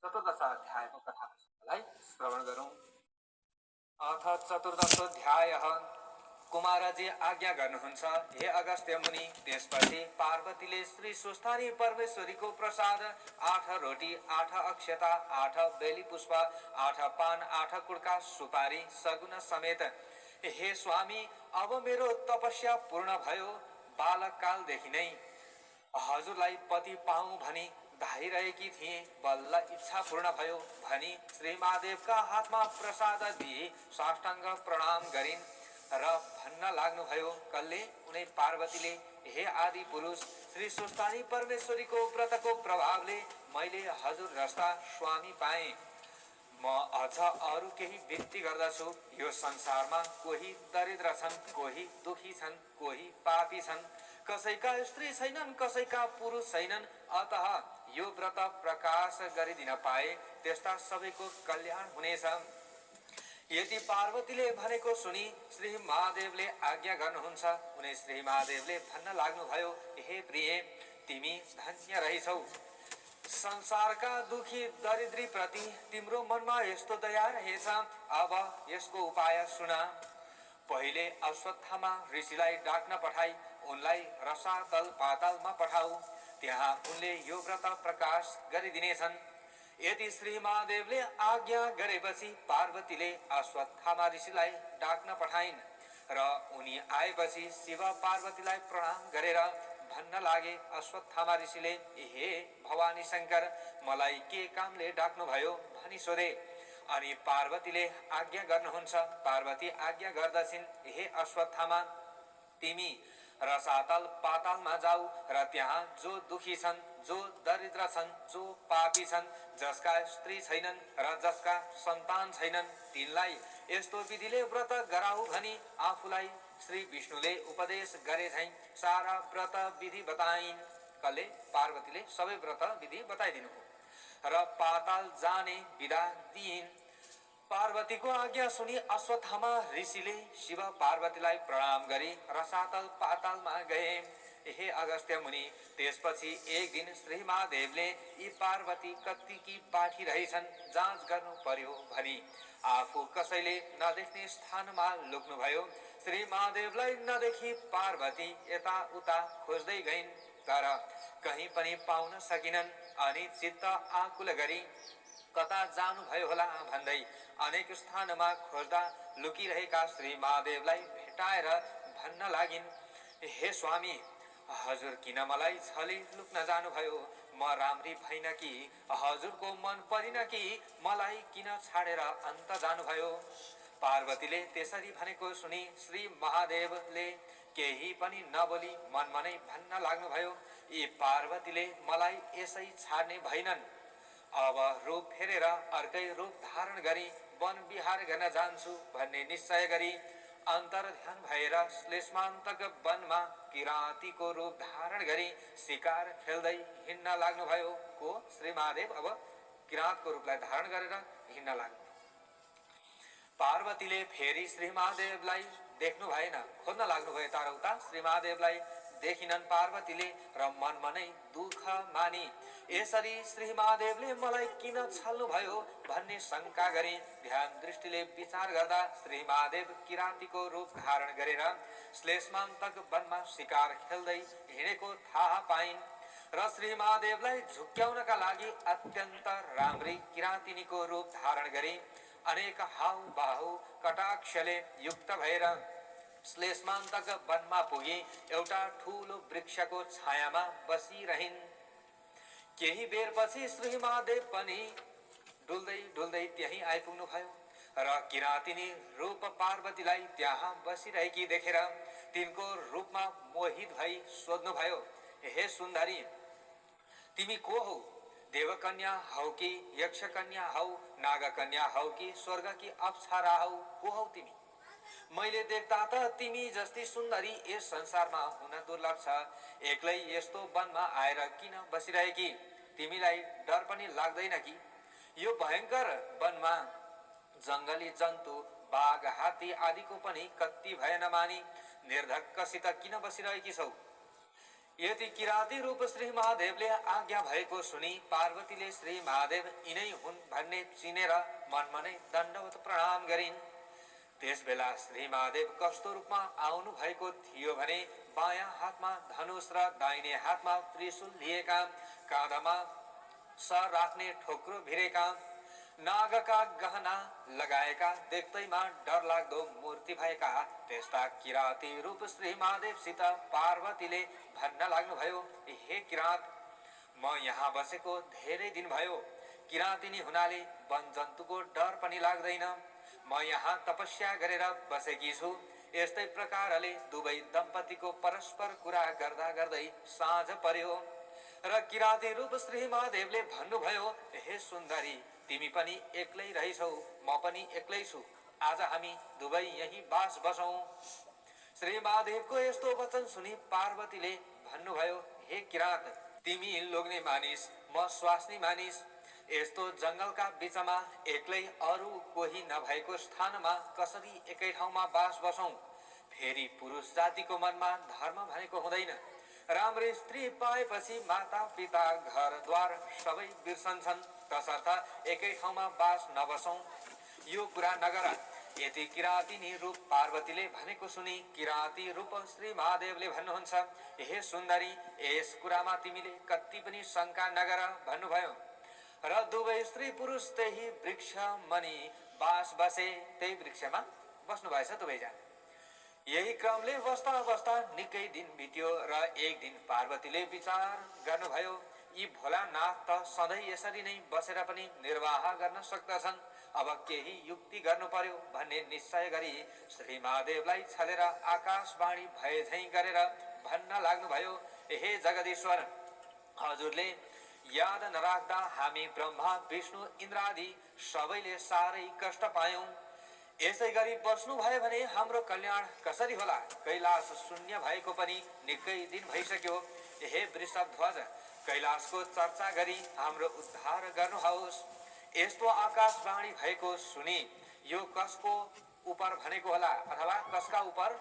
चतुर्दश अध्यायको कथालाई श्रवण गरौँ। अथ चतुर्दशोऽध्यायः। कुमारजी आज्ञा गर्नुहुन्छ, हे अगस्त्य मुनि। त्यसपछि पार्वतीले श्री सुस्थानी परमेश्वरीको प्रसाद 8 रोटी, 8 अक्षता, 8 बेली पुष्प, 8 पान, 8 कुड्का सुपारी सगुन समेत, हे स्वामी, अब मेरो तपस्या पूर्ण भयो। बालककालदेखि नै हजुरलाई पति पाऊँ भनी धाइरहेकी थिएँ, बल्ल इच्छा पूर्ण भयो भनी श्री महादेवका हातमा प्रसाद दिए साष्टाङ्ग प्रणाम गरिन् र भन्न लाग्नुभयो। कल्ले उनै पार्वतीले, हे आदि पुरुष, श्री सुस्तानी परमेश्वरीको व्रतको प्रभावले मैले हजुर जस्ता स्वामी पाएँ। म अझ अरू केही विन्ती गर्दछु। यो संसारमा कोही दरिद्र छन्, कोही दुखी छन्, कोही पापी छन्, कसैका स्त्री छैनन्, कसैका पुरुष छैनन्। अतः यो व्रत प्रकाश गरिदिन पाए त्यस्ता सबैको कल्याण हुनेछ। यदि पार्वतीले भनेको सुनि श्री महादेवले आज्ञा गर्नुहुन्छ। उनी श्री महादेवले भन्न लाग्नुभयो, हे प्रिय, तिमी धन्य रहिछौ। संसारका दुखी दरिद्री प्रति तिम्रो मनमा यस्तो दया रहेछ। अब यसको उपाय सुन। पहिले अश्वत्थामा ऋषिलाई डाक्न पठाई उनलाई रसातल पातालमा पठाऊ। त्यहाँ उनले यो व्रत प्रकाश गरिदिनेछन्। यदि श्री महादेवले आज्ञा गरेपछि पार्वतीले अश्वत्थामा ऋषिलाई डाक्न पठाइन् र उनी आएपछि शिव पार्वतीलाई प्रणाम गरेर भन्न लागे। अश्वत्थामा ऋषिले, हे भवानी शंकर, मलाई के कामले डाक्नु भयो भनी सोधे। अनि पार्वतीले आज्ञा गर्नुहुन्छ। पार्वती आज्ञा गर्दछिन्, हे अश्वत्थामा, तिमी रसातल पातालमा जाऊ र त्यहाँ जो दुखी छन्, जो दरिद्र छन्, जो पापी छन्, जसका स्त्री छैनन् र जसका सन्तान छैनन्, तिनलाई यस्तो विधिले व्रत गराऊ भनी आफूलाई श्री विष्णुले उपदेश गरे झैं सारा व्रत विधि बताइन्। कले पार्वतीले सबै व्रत विधि बताइदिनु र पाताल जाने विधा दिइन्। पार्वतीको आज्ञा सुनि अश्वत्थामा ऋषिले शिव पार्वतीलाई प्रणाम गरी रसातल पातालमा गए। हे अगस्त्य मुनि, त्यसपछि एक दिन श्री महादेवले यी पार्वती कत्तिकी बाठी रहेछन् जाँच गर्नु पर्यो भनी आफू कसैले नदेख्ने स्थानमा लुक्नुभयो। श्री महादेवलाई नदेखि पार्वती यताउता खोज्दै गइन्, तर कहीँ पनि पाउन सकिनन्। अनि चित्त आकुल गरी कता जानु भयो होला भन्दै अनेक स्थानमा खोज्दा लुकिरहेका श्री महादेवलाई भेटाएर भन्न लागिन्, हे स्वामी, हजुर किन मलाई छली लुक्न जानुभयो? म राम्री भइन कि हजुरको मन परिन कि मलाई किन छाडेर अन्त जानुभयो? पार्वतीले त्यसरी भनेको सुनि श्री महादेवले केही पनि नबोली मनमनै भन्न लाग्नुभयो, यी पार्वतीले मलाई यसै छाड्ने भइनन्। अब रूप फेरेर अर्कै रूप धारण गरी वन विहार गर्न जान्छु भन्ने निश्चय गरी अन्तर्ध्यान भएर श्लेष्मान्तक वनमा किराँतीको रूप धारण गरी शिकार खेल्दै हिँड्न लाग्नुभयो। को श्री महादेव अब किराँतको रूपलाई धारण गरेर हिँड्न लाग्नु। पार्वतीले फेरि श्री महादेवलाई देख्नु भएन, खोज्न लाग्नुभयो तारौता। श्री महादेवलाई देखिनन् पार्वतीले र मनमा नै दुःख मानी यसरी श्री महादेवले मलाई किन छल्नु भयो भन्ने शंका गरी ध्यान दृष्टिले विचार गर्दा श्री महादेव किराँतीको रूप धारण गरेर श्लेष्मान्तक वनमा शिकार खेल्दै हिँडेको थाहा पाइन् र श्री महादेवलाई झुक्क्याउनका लागि अत्यन्त राम्री किराँतिनीको रूप धारण गरी अनेक हाउ बाहु कटाक्षले युक्त भएर श्लेष्मान्तक वनमा पुगी एउटा ठूलो वृक्षको छायामा बसिरहिन्। केही बेरपछि श्री महादेव पनि डुल्दै डुल्दै त्यही आइपुग्नु भयो र किराँतिनी रूप पार्वतीलाई त्यहाँ बसिरहेकी देखेर तिनको रूपमा मोहित भई सोध्नुभयो, हे सुन्दरी, तिमी को हौ? देवकन्या हौ कि यक्षकन्या हौ, नागकन्या हौ कि स्वर्गकी अप्सरा हौ? को हौ तिमी? मैले देख्दा त तिमी जस्ती सुन्दरी यस संसारमा हुन दुर्लभ छ। एक्लै यस्तो वनमा आएर किन बसिरहेकी? तिमीलाई डर पनि लाग्दैन कि? यो भयंकर वनमा जंगली जन्तु बाघ हात्ती आदिको पनि कति भय नमानी निर्धक्कसित किन बसिरहेकी छौ? यति किराती रूप श्री महादेवले आज्ञा भएको सुनि पार्वतीले श्री महादेव यिनै हुन् भन्ने चिनेर मनमा नै दण्डवत प्रणाम गरिन्। त्यसबेला श्री महादेव कस्तो रूपमा आउनु भएको थियो भने बायाँ हातमा धनुष र दाहिने हातमा त्रिशूल लिएका, काँधमा सर राख्ने ठोक्रो भिरेका, नागका गहना लगाएका, देख्दैमा डरलाग्दो मूर्ति भएका त्यस्ता किराती रूप श्री महादेवसित पार्वतीले भन्न लाग्नुभयो, हे किरात, म यहाँ बसेको धेरै दिन भयो। किरातिनी हुनाले वन जन्तुको डर पनि लाग्दैन। म यहाँ तपस्या गरेर बसेकी छु। यस्तै प्रकारले दुवै दम्पतिको परस्पर कुरा गर्दा गर्दै साँझ पर्यो र किराती रूप श्री महादेवले भन्नुभयो, हे सुन्दरी, तिमी पनि एक्लै रहिछौ, म पनि एक्लै छु। आज हामी दुवै यही बास बसौं। श्री महादेवको यस्तो वचन सुनि पार्वतीले भन्नुभयो, हे किरात, तिमी लोग्ने मानिस, म स्वास्नी मानिस। यस्तो जंगलका बीचमा एक्लै अरू कोही नभएको स्थानमा कसरी एकै ठाउँमा बास बसौं? फेरि पुरुष जातिको मनमा धर्म भनेको हुँदैन। राम्री स्त्री पाएपछि माता पिता घरद्वार सबै बिर्सन्छन्, तसर्थ एकै ठाउँमा बास नबसौं। यो कुरा नगर। यति किरातिनी रूप पार्वतीले भनेको सुनि किराती रूप श्री महादेवले भन्नुहुन्छ, हे सुन्दरी, यस कुरामा तिमीले कति पनि शंका नगर भन्नुभयो र दुवै स्त्री पुरुष त्यही वृक्ष मनि बास बसे। त्यही वृक्षमा बस्नु भएछ दुवैजना। यही क्रमले बस्दा बस्दा निकै दिन बित्यो र एक दिन पार्वतीले विचार गर्नुभयो, यी भोलानाथ त सधैँ यसरी नै बसेर पनि निर्वाह गर्न सक्दछन्, अब केही युक्ति गर्नु पर्यो भन्ने निश्चय गरी श्री महादेवलाई छलेर आकाशवाणी भए झैं गरेर भन्न लाग्नुभयो, हे जगदीश्वर, हजुरले याद नराख्दा हामी ब्रह्मा विष्णु इन्द्रादि सबैले साह्रै कष्ट पायौं। यसै गरी बस्नु भयो भने हाम्रो कल्याण कसरी होला? कैलाश शून्य भएको पनि निकै दिन भइसक्यो। हे वृषभध्वज, कैलाशको चर्चा गरी हाम्रो उद्धार गर्नुहोस्। यस्तो आकाशवाणी भएको सुनि यो कसको उपर भनेको होला अथवा कसका उपर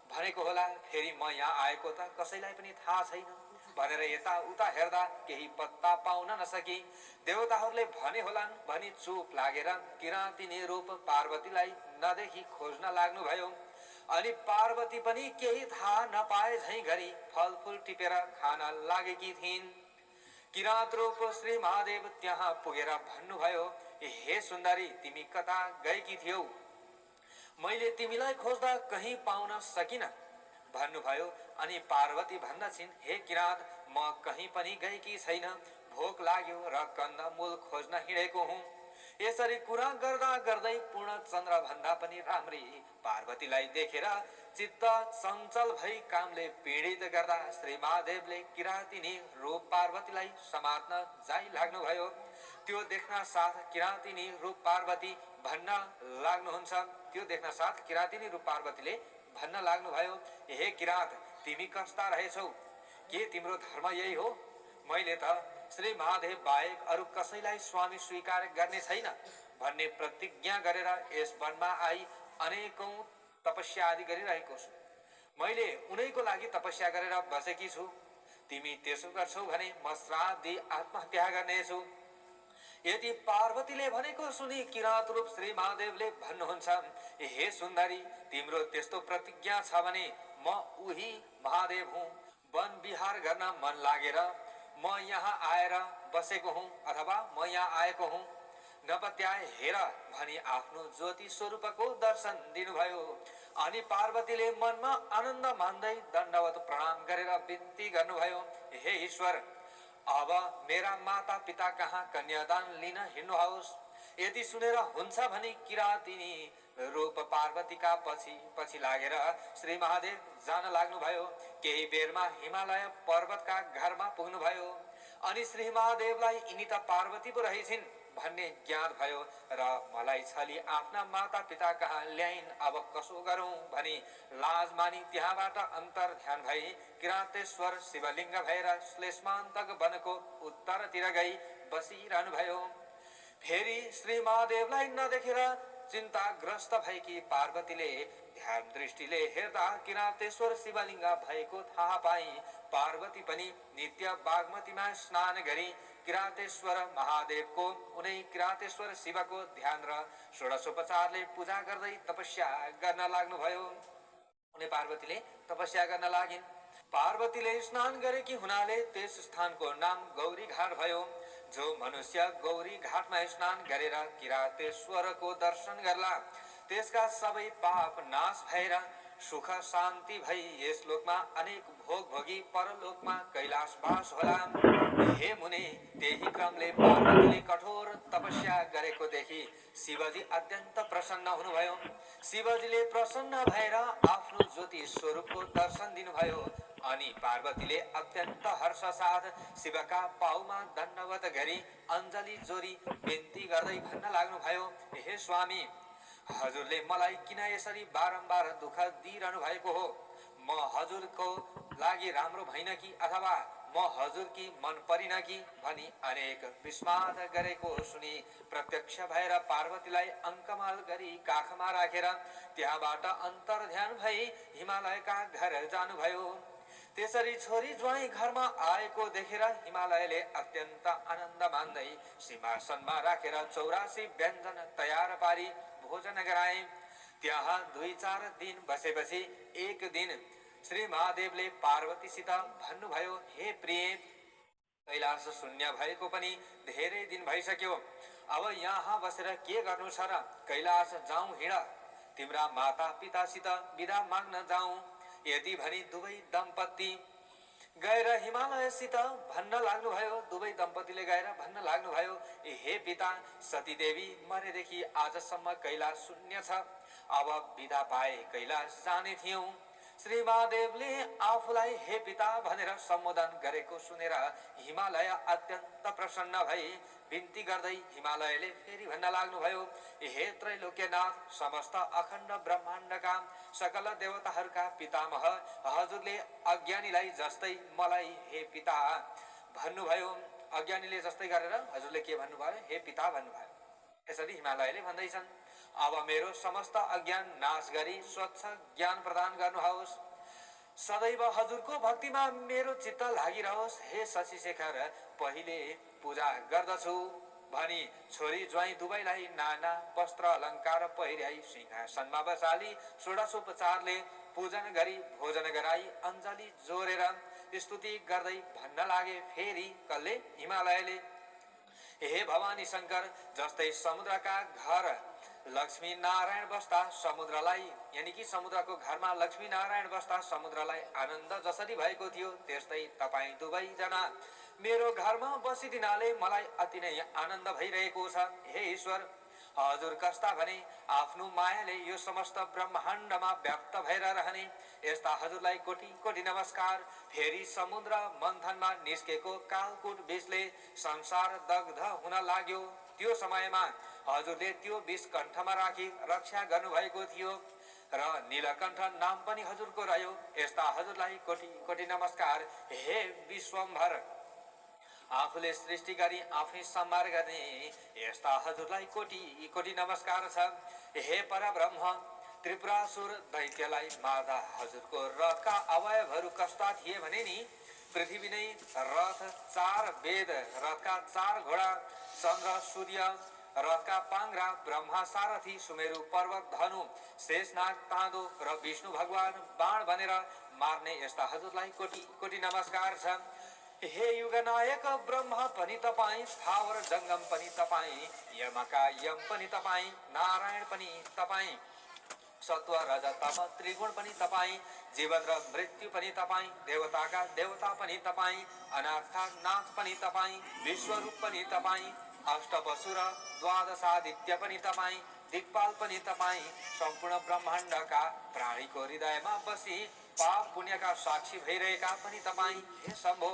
भनेको होला? फेरि म यहाँ आएको त कसैलाई पनि थाहा छैन भनेर यता उता हेर्दा केही पत्ता पाउन नसकी देवताहरूले भने होलान् भनी चुप लागेर किरातिनी रूप पार्वतीलाई नदेखि खोज्न लाग्नुभयो। अनि पार्वती पनि केही थाहा नपाए झैं गरी फलफूल टिपेर खान लागेकी थिइन्। किरात रूप श्री महादेव त्यहाँ पुगेर भन्नुभयो, हे सुन्दरी, तिमी कता गएकी थियौ? मैले तिमीलाई खोज्दा कहीं पाउन सकिन भन्नुभयो। अनि पार्वती भन्दछिन्, हे किरात, म कहीं पनि गएकी छैन, भोक लाग्यो र कन्दमूल खोज्न हिँडेको हुँ। यसरी कुरा गर्दा गर्दै पूर्णचन्द्र भन्दा पनि राम्री पार्वतीलाई देखेर चित्त चञ्चल भई कामले पीडित गर्दा श्री महादेवले किरातिनी रूप पार्वतीलाई समात्न जाइ लाग्नुभयो। त्यो देख्न साथ किरातिनी रूप पार्वती भन्न लाग्नुहुन्छ, त्यो देख्न साथ किरातिनी रूप पार्वतीले भन्न लाग्नुभयो, हे किरात, तिमी कस्ता रहेछौ? के तिम्रो धर्म यही हो? मैले त श्री महादेव बाहेक अरू कसैलाई स्वामी स्वीकार गर्ने छैन भन्ने प्रतिज्ञा गरेर यस वनमा आई अनेकौं तपस्या आदि गरिरहेको छु। मैले उनैको लागि तपस्या गरेर बसेकी छु। तिमी त्यसो गर्छौ भने म श्राप दिई आत्महत्या गर्नेछु। यदि पार्वतीले भनेको सुनि किरात रूप श्री महादेवले भन्नुहुन्छ, हे सुन्दरी, तिम्रो त्यस्तो प्रतिज्ञा छ भने म उही महादेव हुँ। वन विहार गर्न मन लागेर म यहाँ आएर बसेको हुँ अथवा म यहाँ आएको हुँ। नपत्याए हेर भनी आफ्नो ज्योति स्वरूपको दर्शन दिनुभयो। अनि पार्वतीले मनमा आनन्द मान्दै दण्डवत प्रणाम गरेर विन्ती गर्नुभयो, हे ईश्वर, अब मेरा माता पिता कहाँ कन्यादान लिन हिँड्नुहोस्। यदि सुनेर हुन्छ भने किरातिनी रूप पार्वतीका पछि पछि लागेर श्री महादेव जान लाग्नुभयो। केही बेरमा हिमालय पर्वतका घरमा पुग्नुभयो। अनि श्री महादेवलाई यिनी त पार्वती पो रहेछिन् भन्ने ज्ञात भयो र मलाई छली आफ्ना माता पिता कहाँ ल्याइन्, अब कसो गरौं भनी लाज मानी त्यहाँबाट अन्तर ध्यान भई किरातेश्वर शिवलिङ्ग भएर श्लेष्मान्तक वनको उत्तरतिर गई बसिरहनु भयो। फेरि श्री महादेवलाई नदेखेर चिन्ताग्रस्त भएकी पार्वतीले ध्यान दृष्टिले हेर्दा किरातेश्वर शिवलिङ्ग भएको थाहा पाई पार्वती पनि नित्य बागमतीमा स्नान गरी किरातेश्वर महादेवको उनै किरातेश्वर शिवको ध्यान र षोडशोपचारले पूजा गर्दै तपस्या गर्न लाग्नुभयो। उनी पार्वतीले तपस्या गर्न लागिन्। पार्वतीले स्नान गरेकी हुनाले त्यस स्थानको नाम गौरी घाट भयो। जो मनुष्य गौरी घाटमा स्नान गरेर किरातेश्वरको दर्शन गर्ला त्यसका सबै पाप नाश भएर सुख शान्ति भई यस लोकमा अनेक भोग भोगी परलोकमा कैलाशवास होला। हे मुने, त्यही क्रमले पार्वतीले कठोर तपस्या गरेको देखि शिवजी अत्यन्त प्रसन्न हुनुभयो। शिवजीले प्रसन्न भएर आफ्नो ज्योति स्वरूपको दर्शन दिनुभयो अनि पार्वतीले अत्यन्त हर्ष साथ शिवका पाउमा दण्डवत गरी अञ्जली जोरी बिन्ती गर्दै भन्न लाग्नुभयो, हे स्वामी, हजुरले मलाई किन यसरी बारम्बार दुःख दिइरहनु भएको हो? म हजुरको लागि राम्रो भइन कि अथवा म हजुरकी मन परिन कि भनी अनेक विस्माद गरेको सुनि प्रत्यक्ष भएर पार्वतीलाई अङ्कमाल गरी काखमा राखेर त्यहाँबाट अन्तर्ध्यान भई हिमालयका घर जानुभयो। त्यसरी छोरी ज्वाइँ घरमा आएको देखेर हिमालयले अत्यन्त आनन्द मान्दै सिंहासनमा राखेर 84 व्यञ्जन तयार पारी भोजन गराए। त्यहाँ 2-4 दिन बसेपछि एक दिन श्री महादेवले पार्वतीसित भन्नुभयो, हे प्रिय, कैलाश शून्य भएको पनि धेरै दिन भइसक्यो। अब यहाँ बसेर के गर्नु छ र? कैलाश जाउँ, हिँड, तिम्रा माता पितासित बिदा माग्न जाउँ। यति भनी दुवै दम्पति गएर हिमालयसित भन्न लाग्नुभयो। दुवै दम्पतिले गएर भन्न लाग्नुभयो, हे पिता, सतीदेवी मरेदेखि आजसम्म कैलाश शून्य छ। अब बिदा पाए कैलाश जाने थियौं। श्री महादेवले आफूलाई हे पिता भनेर सम्बोधन गरेको सुनेर हिमालय अत्यन्त प्रसन्न भई बिन्ती गर्दै हिमालयले फेरि भन्न लाग्नुभयो, हे त्रैलोक्यनाथ, समस्त अखण्ड ब्रह्माण्डका सकल देवताहरूका पितामह, हजुरले अज्ञानीलाई जस्तै मलाई हे पिता भन्नुभयो। अज्ञानीले जस्तै गरेर हजुरले के भन्नुभयो? हे पिता भन्नुभयो। यसरी हिमालयले भन्दैछन्, अब मेरो समस्त अज्ञान नाश गरी स्वच्छ ज्ञान प्रदान गर्नुहोस्। सदैव हजुरको भक्तिमा मेरो चित्त लागिरहोस्। हे शशिशेखर, पहिले पूजा गर्दछु भनी छोरी ज्वाइँ दुवैलाई नाना वस्त्र अलङ्कार पहिर्याई सिंहासनमा बसाली षोडशोपचारले पूजन गरी भोजन गराई अञ्जली जोरेर स्तुति गर्दै भन्न लागे। फेरि कल्ले हिमालयले, हे भवानी शङ्कर, जस्तै समुद्रका घर लक्ष्मी नारायण बस्दा समुद्रलाई, यानी कि समुद्रको घरमा लक्ष्मी नारायण बस्दा समुद्रलाई आनन्द जसरी भएको थियो, त्यस्तै तपाईँ दुवैजना मेरो घरमा बसिदिनाले मलाई अति नै आनन्द भइरहेको छ। हे ईश्वर, हजुर कस्ता भने आफ्नो मायाले यो समस्त ब्रह्माण्डमा व्याप्त भएर रहने, यस्ता हजुरलाई कोटि कोटि नमस्कार। फेरि समुद्र मन्थनमा निस्केको कालकूट विषले संसार दग्ध हुन लाग्यो। त्यो समयमा हजुरले त्यो विष कण्ठमा राखी रक्षा गर्नुभएको थियो र नीलकण्ठ नाम पनि हजुरको रह्यो। यस्ता हजुरलाई कोटि कोटि नमस्कार। हे विश्वम्भर, आफूले सृष्टि गरी आफै संहार गर्ने, यस्ता हजुरलाई कोटि कोटि नमस्कार छ। हे परब्रह्म, त्रिपुरासुर दैत्यलाई मार्दा हजुरको रथका अवयवहरू कस्ता थिए भने नि, पृथ्वी नै रथ, 4 वेद, रथका 4 घोडा, चन्द्र सूर्य, रथका पाङ्ग्रा, ब्रह्मा सारथी, सुमेरु पर्वत, धनु, शेषनाग, ताँदो र विष्णु भगवान बाण बनेर मार्ने, यस्ता हजुरलाई कोटि कोटि नमस्कार छ। हे युगनायक ब्रह्मा पनि तपाईँ, स्थावर जङ्गम पनि तपाईँ, यमका यम पनि तपाईँ, नारायण पनि तपाईँ, सत्व रज तम त्रिगुण पनि तपाईँ, जीवन र मृत्यु पनि तपाईँ, देवताका देवता पनि तपाईँ, अनाथका नाथ पनि तपाईँ, विश्वरूप पनि तपाईँ, अष्टवसुर द्वादशादित्य पनि तपाईँ, दिक्पाल पनि तपाईँ, सम्पूर्ण ब्रह्माण्डका प्राणीको हृदयमा बसी पाप पुण्यका साक्षी भइरहेका पनि तपाईँ। हे शम्भो,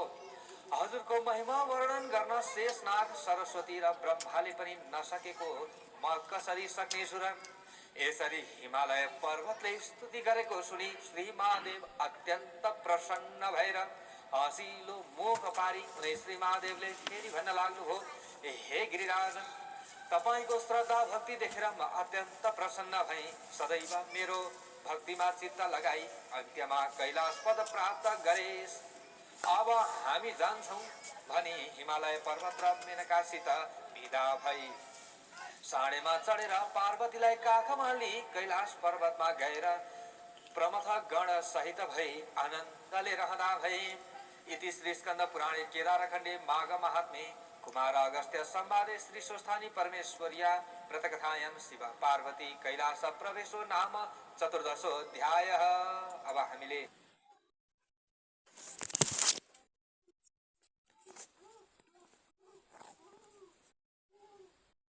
हजुरको महिमा वर्णन गर्न शेषनाग, सरस्वती र ब्रह्माले पनि नसकेको म कसरी सक्नेछु र? यसरी हिमालय पर्वतले स्तुति गरेको सुनि श्री महादेव अत्यन्त प्रसन्न भएर हँसिलो मुख पारी उनी श्री महादेवले फेरि भन्न लाग्नुभयो, हे गिरिराज, तपाईँको श्रद्धा भक्ति देखेर म अत्यन्त प्रसन्न भएँ। सदैव मेरो भक्तिमा चित्त लगाई अन्त्यमा कैलाश पद प्राप्त गरेस्। अब हामी जान्छौँ भनी हिमालय पर्वत र मेनकासित विदा भई साँडेमा चढेर पार्वतीलाई काखमा लिई कैलाश पर्वतमा गएर प्रमथ गण सहित भई आनन्दले रहँदा भए। इति श्री स्कंद पुराणे केदारखण्डे माघ महात्म्ये कुमार अगस्त्य संवादे श्री स्वस्थानी परमेश्वर्या व्रतकथायां शिव पार्वती कैलास प्रवेशो नाम चतुर्दशोऽध्यायः। अब हामीले